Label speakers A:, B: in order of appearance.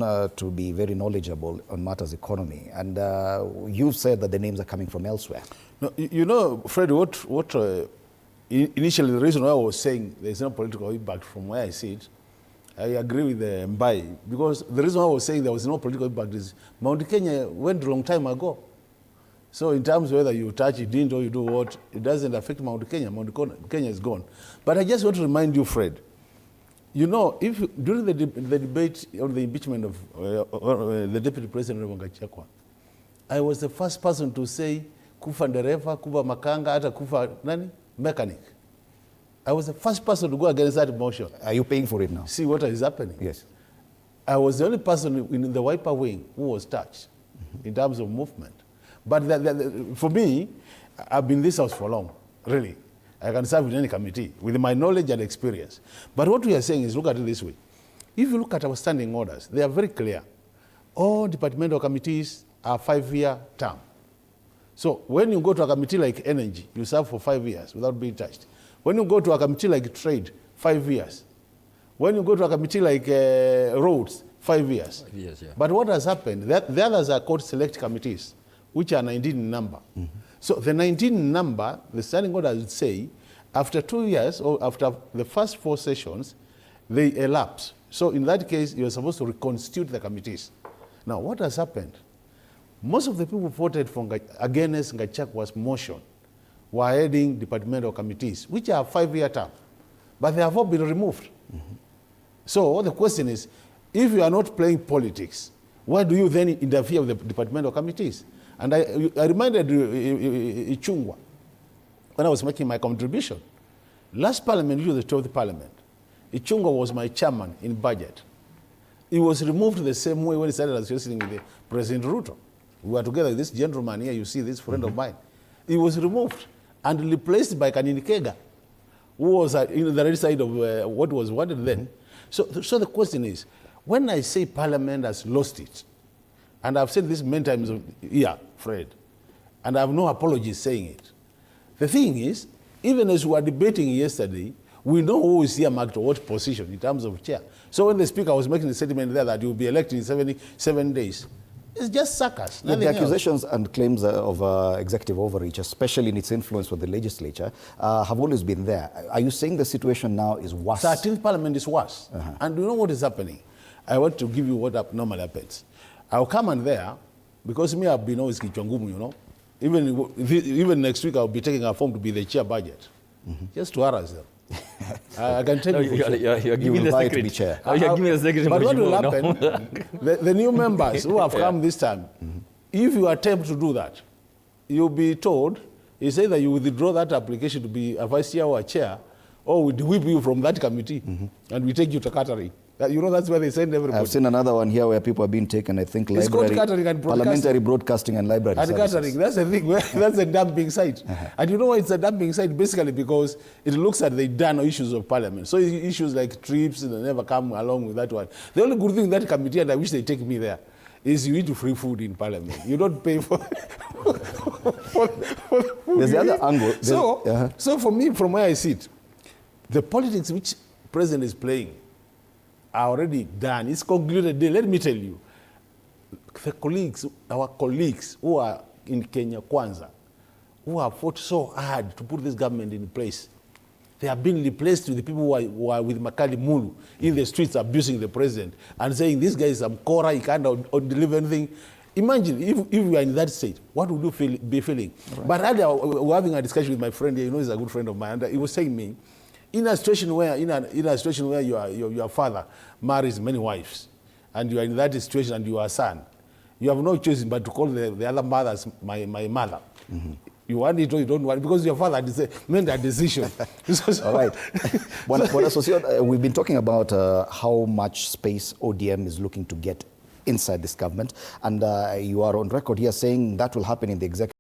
A: To be very knowledgeable on matters economy, and you've said that the names are coming from elsewhere.
B: No, you know, Fred, initially the reason why I was saying there's no political impact from where I see it, I agree with Mbai, because the reason why I was saying there was no political impact is Mount Kenya went a long time ago. So in terms of whether you touch it, didn't, or you do what, it doesn't affect Mount Kenya. Mount Kenya is gone. But I just want to remind you, Fred, you know, if during the debate on the impeachment of the Deputy President of Gachagua, I was the first person to say, kufa ndereva, kufa makanga, hata kufa nani? Mechanic. I was the first person to go against that motion.
A: Are you paying for it now?
B: See what is happening?
A: Yes.
B: I was the only person in the wiper wing who was touched in terms of movement. But for me, I've been in this house for long, really. I can serve in any committee with my knowledge and experience. But what we are saying is, look at it this way. If you look at our standing orders, they are very clear. All departmental committees are 5-year term. So when you go to a committee like energy, you serve for 5 years without being touched. When you go to a committee like trade, 5 years. When you go to a committee like roads, 5 years.
C: 5 years, yeah.
B: But what has happened, the others are called select committees, which are 19 in number. Mm-hmm. So the 19 in number, the standing order would say, after 2 years or after the first 4 sessions, they elapse. So in that case, you're supposed to reconstitute the committees. Now, what has happened? Most of the people who voted for against Gachagua's motion were heading departmental committees, which are 5-year term, but they have all been removed. Mm-hmm. So the question is, if you are not playing politics, why do you then interfere with the departmental committees? And I reminded Ichungwa when I was making my contribution. Last parliament, which was the 12th parliament, Ichungwa was my chairman in budget. He was removed the same way when he started associating with President Ruto. We were together with this gentleman here, you see this friend of mine. He was removed and replaced by Kanini Kega, who was in the right side of what was wanted then. So the question is, when I say parliament has lost it, and I've said this many times here, Fred, and I have no apologies saying it. The thing is, even as we were debating yesterday, we know who is here marked to what position in terms of chair. So when the speaker was making the statement there that he will be elected in 77 days, it's just circus.
A: The accusations and claims of executive overreach, especially in its influence with the legislature, have always been there. Are you saying the situation now is worse?
B: 13th parliament is worse. And you know what is happening? I want to give you what normally happens. I'll come and there, because me, I've been always Kichwangumu, you know. Even next week, I'll be taking a form to be the chair budget, just to harass them. I can tell you.
A: You're giving the secret. To be chair.
B: You're giving the secret. But what will happen, the new members who have come this time, if you attempt to do that, you'll be told, it's either you withdraw that application to be a vice chair or a chair, or we whip you from that committee, and we take you to catering. You know, that's where they send everybody.
A: I've seen another one here where people are being taken, I think, library, parliamentary broadcasting and library
B: and
A: services.
B: Catering, that's the thing, that's a dumping site. And you know why it's a dumping site? Basically because it looks at the done issues of parliament. So issues like trips, they never come along with that one. The only good thing in that committee, and I wish they take me there, is you eat free food in parliament. You don't pay for
A: There's the other angle.
B: So for me, from where I sit, the politics which president is playing are already done. It's concluded. Let me tell you, the colleagues, our colleagues who are in Kenya Kwanza, who have fought so hard to put this government in place, they have been replaced with the people who are with Makali Mulu in the streets abusing the president and saying this guy is a Kora, he can't deliver anything. Imagine if you are in that state, what would you be feeling? Right. But earlier, we were having a discussion with my friend here, you know, he's a good friend of mine, and he was saying me, in a situation where your father marries many wives, and you are in that situation and you are a son, you have no choice but to call the other mothers my mother. You want it or you don't want it, because your father made that decision.
A: All right. We've been talking about how much space ODM is looking to get inside this government, and you are on record here saying that will happen in the executive